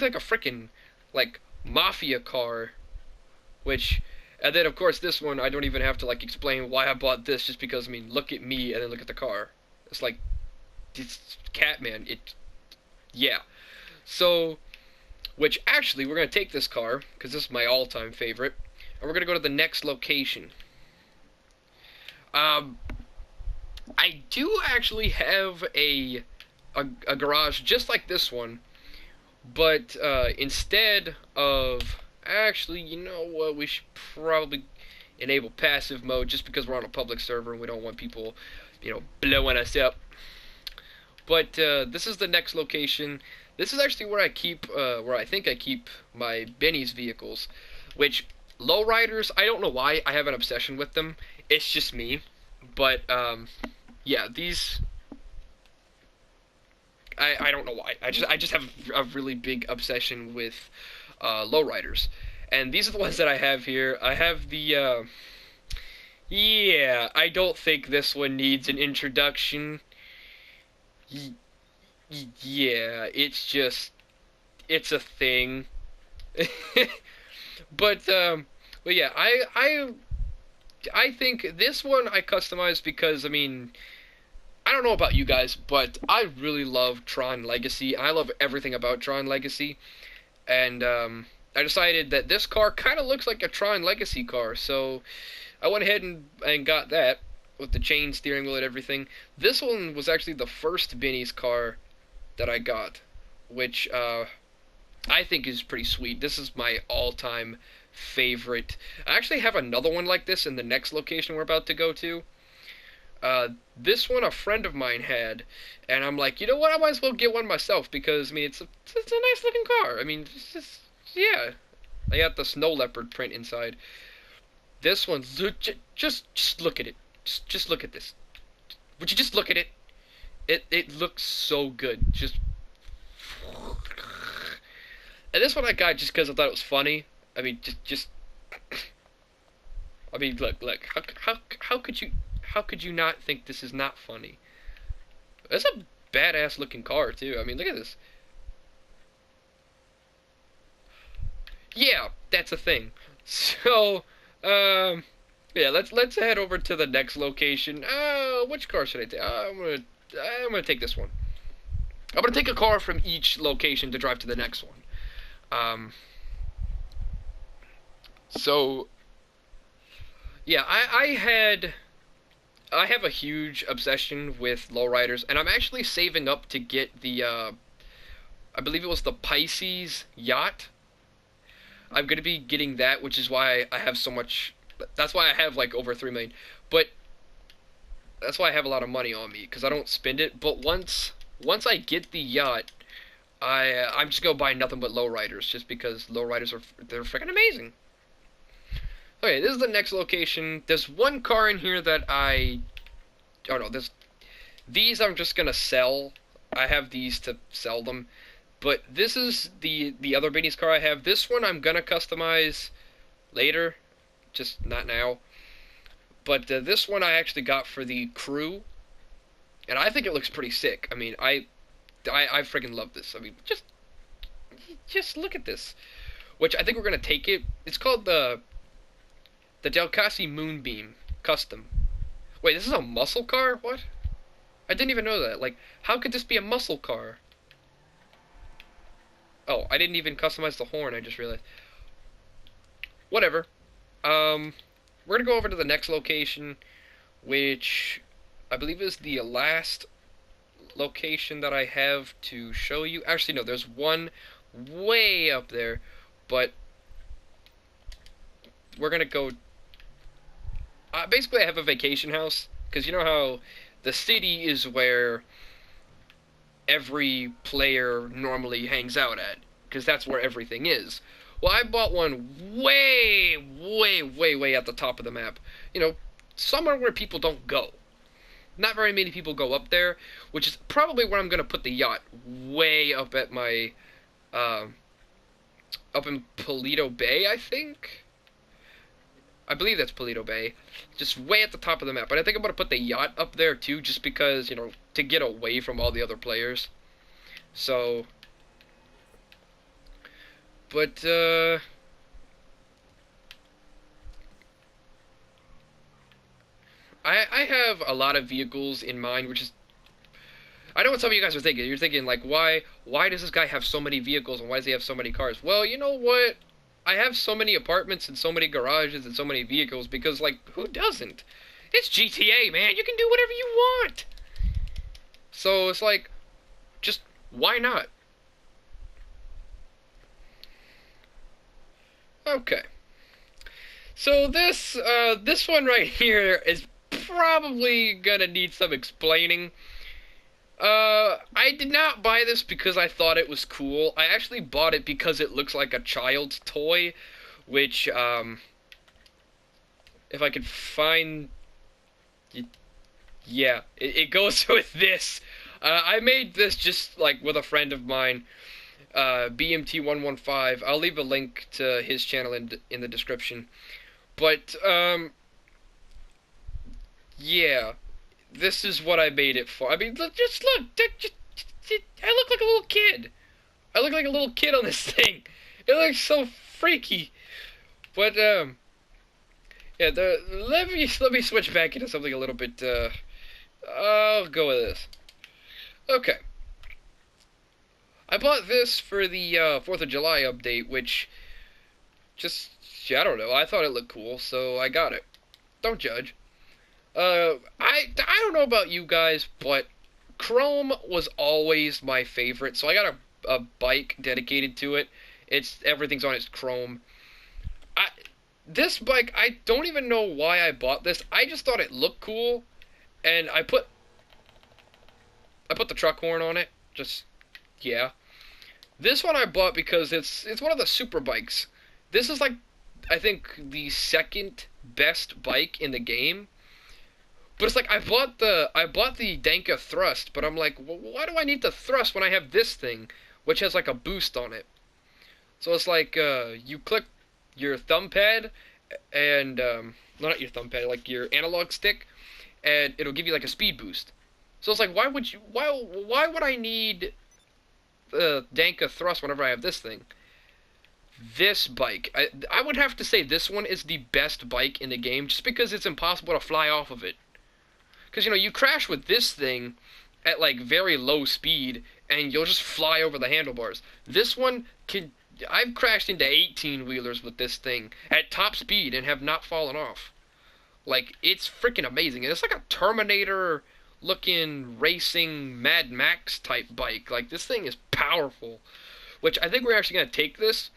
like a freaking like mafia car, which and then of course this one I don't even have to like explain why I bought this just because I mean look at me and then look at the car. It's like it's Catman. It yeah. So which actually we're gonna take this car because this is my all-time favorite, and we're gonna go to the next location. Um, I do actually have a garage just like this one, but instead of actually, you know what? We should probably enable passive mode just because we're on a public server and we don't want people, blowing us up. But this is the next location. This is actually where I think I keep my Benny's vehicles, which lowriders. I don't know why I have an obsession with them. It's just me, but yeah, these I don't know why. I just have a really big obsession with lowriders, and these are the ones that I have here. I have the yeah. I don't think this one needs an introduction. Yeah, it's a thing. but but yeah, I think this one I customized because I mean I don't know about you guys, but I really love Tron Legacy. I love everything about Tron Legacy, and I decided that this car kind of looks like a Tron Legacy car, so I went ahead and got that with the chain steering wheel and everything. This one was actually the first Benny's car that I got, which I think is pretty sweet. This is my all-time favorite. I actually have another one like this in the next location we're about to go to. This one a friend of mine had, and I'm like, you know what? I might as well get one myself because I mean it's a nice looking car. I mean, it's just yeah. I got the snow leopard print inside. This one, just look at it. Just look at this. Would you just look at it? It looks so good. Just and this one I got just because I thought it was funny. I mean, just I mean, look. How could you not think this is not funny? That's a badass looking car too. I mean, look at this. Yeah, that's a thing. So, yeah, let's head over to the next location. Which car should I take? I'm gonna take this one. I'm gonna take a car from each location to drive to the next one. Um, so yeah, I have a huge obsession with lowriders, and I'm actually saving up to get the I believe it was the Pisces yacht. I'm gonna be getting that, which is why I have so much. That's why I have like over 3 million. But that's why I have a lot of money on me because I don't spend it. But once I get the yacht, I'm just gonna buy nothing but lowriders just because lowriders are they're freaking amazing. Okay, this is the next location. There's one car in here that I oh no, there's these I'm just gonna sell. I have these to sell them. But this is the other Benny's car I have. This one I'm gonna customize later, just not now. But this one I actually got for the crew, and I think it looks pretty sick. I mean, I freaking love this. I mean, just look at this. Which I think we're gonna take it. It's called the Delcasi Moonbeam Custom. Wait, this is a muscle car? What? I didn't even know that. Like, how could this be a muscle car? Oh, I didn't even customize the horn, I just realized. Whatever. We're gonna go over to the next location, which I believe is the last location that I have to show you. Actually, no, there's one way up there, but we're gonna go. Basically, I have a vacation house, because you know how the city is where every player normally hangs out at, because that's where everything is. Well, I bought one way at the top of the map. You know, somewhere where people don't go. Not very many people go up there, which is probably where I'm gonna put the yacht. Way up at my, uh, up in Paleto Bay, I think. I believe that's Paleto Bay. Just way at the top of the map. But I think I'm gonna put the yacht up there too, just because, you know, to get away from all the other players. So But, I have a lot of vehicles in mind, which is I know what some of you guys are thinking. You're thinking like, why does this guy have so many vehicles and why does he have so many cars? Well, you know what? I have so many apartments and so many garages and so many vehicles because like, who doesn't? It's GTA, man. You can do whatever you want. So it's like, just why not? Okay. So this one right here is probably gonna need some explaining. I did not buy this because I thought it was cool. I actually bought it because it looks like a child's toy, which, if I could find, yeah, it goes with this. I made this just, like, with a friend of mine, BMT115. I'll leave a link to his channel in the description. But, yeah. This is what I made it for. I mean, just look. I look like a little kid. I look like a little kid on this thing. It looks so freaky. But yeah. Let me switch back into something a little bit. I'll go with this. Okay. I bought this for the 4th of July update, which just I don't know. I thought it looked cool, so I got it. Don't judge. I don't know about you guys, but Chrome was always my favorite, so I got a bike dedicated to it. Everything's on its Chrome. I This bike, I don't even know why I bought this. I just thought it looked cool, and I put the truck horn on it. Just yeah. This one I bought because it's one of the super bikes. This is like I think the second best bike in the game. But it's like I bought the Danka Thrust, but I'm like, well, why do I need the Thrust when I have this thing, which has like a boost on it? So it's like you click your thumb pad and not your thumb pad, like your analog stick, and it'll give you like a speed boost. So it's like, why would I need the Danka Thrust whenever I have this thing? This bike, I would have to say this one is the best bike in the game, just because it's impossible to fly off of it. Because, you know, you crash with this thing at, like, very low speed, and you'll just fly over the handlebars. This one can... I've crashed into 18-wheelers with this thing at top speed and have not fallen off. Like, it's freaking amazing. And it's like a Terminator-looking racing Mad Max type bike. Like, this thing is powerful. Which I think we're actually going to take this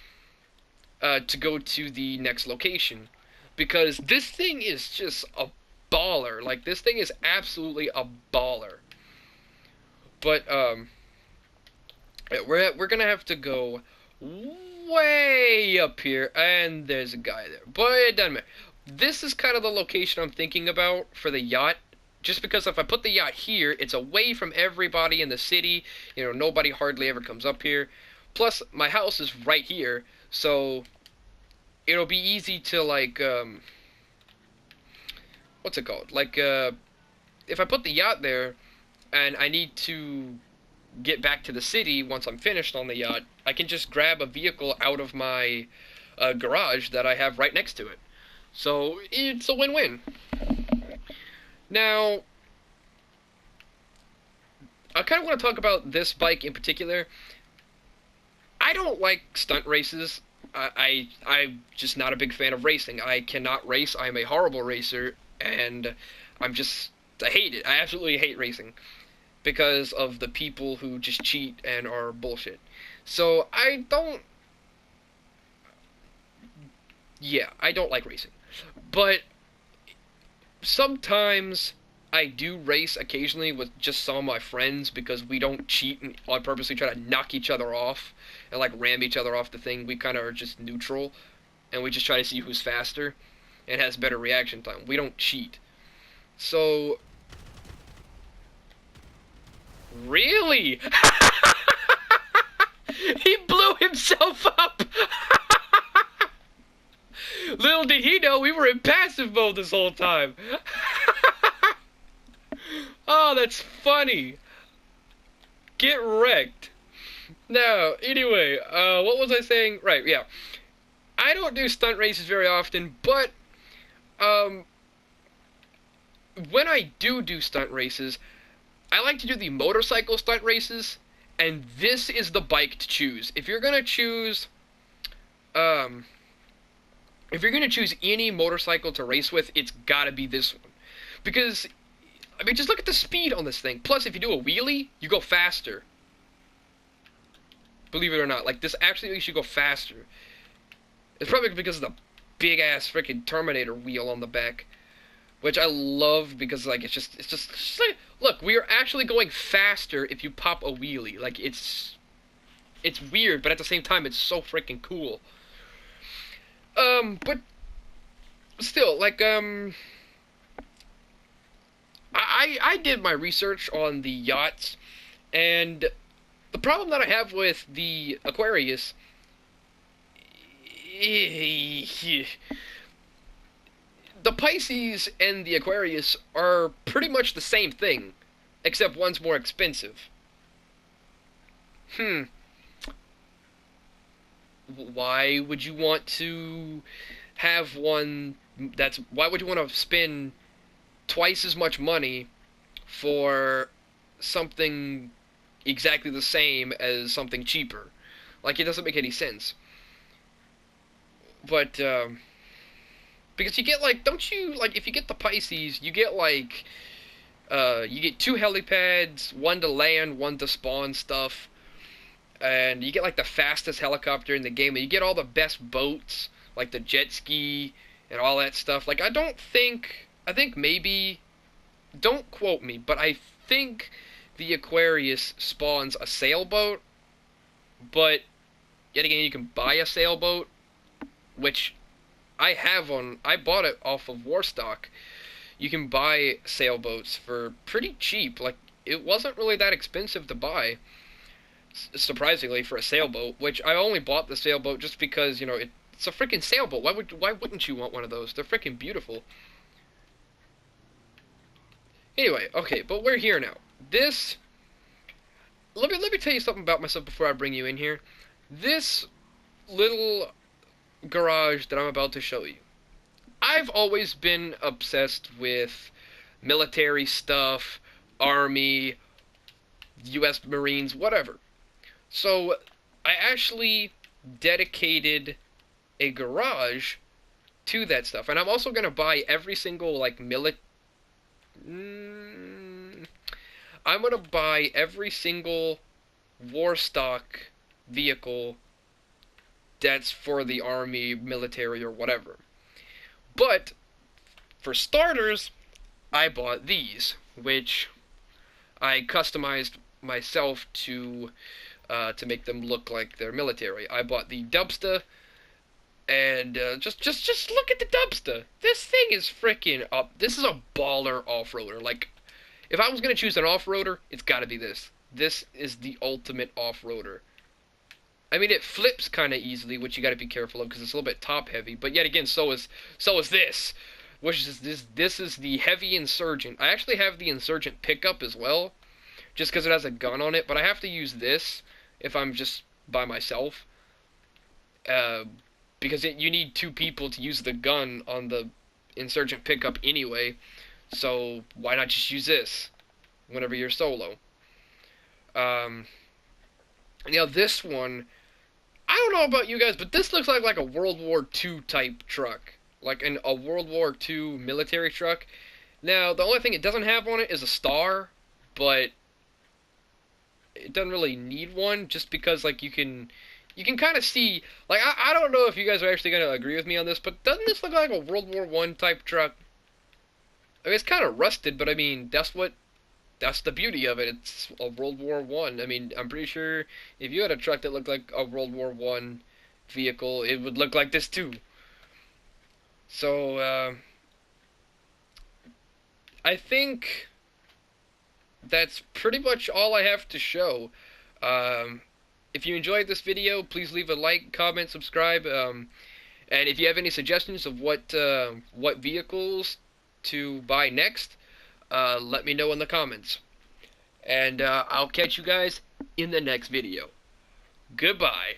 to go to the next location. Because this thing is just a baller. Like, this thing is absolutely a baller. But we're gonna have to go way up here, and there's a guy there. But it doesn't matter. This is kind of the location I'm thinking about for the yacht. Just because if I put the yacht here, it's away from everybody in the city. You know, nobody hardly ever comes up here. Plus, my house is right here, so it'll be easy to, like, what's it called? Like, if I put the yacht there, and I need to get back to the city once I'm finished on the yacht, I can just grab a vehicle out of my garage that I have right next to it. So, it's a win-win. Now, I kind of want to talk about this bike in particular. I don't like stunt races. I'm just not a big fan of racing. I cannot race. I'm a horrible racer, and I hate it. I absolutely hate racing because of the people who just cheat and are bullshit. So I don't like racing. But sometimes I do race occasionally with just some of my friends because we don't cheat and on purposely try to knock each other off and like ram each other off the thing. We kind of are just neutral, and we just try to see who's faster and has better reaction time. We don't cheat. So really, he blew himself up. Little did he know we were in passive mode this whole time. Oh, that's funny. Get wrecked. No, anyway, what was I saying? Right, yeah. I don't do stunt races very often, but um, when I do stunt races, I like to do the motorcycle stunt races, and this is the bike to choose. Um, if you're gonna choose any motorcycle to race with, it's gotta be this one, because I mean, just look at the speed on this thing. Plus, if you do a wheelie, you go faster. Believe it or not, like this actually makes you go faster. It's probably because of the big ass freaking Terminator wheel on the back, which I love because like it's just like, look, we are actually going faster if you pop a wheelie. Like it's weird, but at the same time it's so freaking cool. But still, like I did my research on the yachts, and the problem that I have with the Aquarius, the Pisces and the Aquarius are pretty much the same thing, except one's more expensive. Hmm. Why would you want to have one that's why would you want to spend twice as much money for something exactly the same as something cheaper? Like it doesn't make any sense. But because you get like don't you like if you get the Pisces, you get like you get two helipads, one to land, one to spawn stuff, and you get like the fastest helicopter in the game, and you get all the best boats, like the jet ski and all that stuff. Like I think maybe don't quote me, but I think the Aquarius spawns a sailboat, but yet again you can buy a sailboat, which I bought it off of Warstock. You can buy sailboats for pretty cheap. Like it wasn't really that expensive to buy, surprisingly for a sailboat. Which I only bought the sailboat just because it's a freaking sailboat. Why wouldn't you want one of those? They're freaking beautiful. Anyway, okay, but we're here now. This let me tell you something about myself before I bring you in here. This little garage that I'm about to show you. I've always been obsessed with military stuff, army, U.S. Marines, whatever. So I actually dedicated a garage to that stuff, and I'm also gonna buy every single like Mm, I'm gonna buy every single war stock vehicle that's for the army, military, or whatever. But for starters, I bought these, which I customized myself to make them look like they're military. I bought the Dubsta, and just look at the Dubsta. This thing is freaking up. This is a baller off-roader. Like, if I was gonna choose an off-roader, it's got to be this. This is the ultimate off-roader. I mean, it flips kind of easily, which you got to be careful of because it's a little bit top-heavy. But yet again, so is this, which is this is the heavy Insurgent. I actually have the Insurgent pickup as well, just because it has a gun on it. But I have to use this if I'm just by myself, uh, because you need two people to use the gun on the Insurgent pickup anyway. So why not just use this whenever you're solo? Um, this one, I don't know about you guys, but this looks like a World War II type truck, like a World War II military truck. Now, the only thing it doesn't have on it is a star, but it doesn't really need one, just because like you can kind of see, like I don't know if you guys are actually gonna agree with me on this, but doesn't this look like a World War One type truck? I mean, it's kind of rusted, but I mean that's the beauty of it. It's a World War One. I mean, I'm pretty sure if you had a truck that looked like a World War One vehicle, it would look like this too. So I think that's pretty much all I have to show. If you enjoyed this video, please leave a like, comment, subscribe, and if you have any suggestions of what vehicles to buy next, let me know in the comments. And I'll catch you guys in the next video. Goodbye.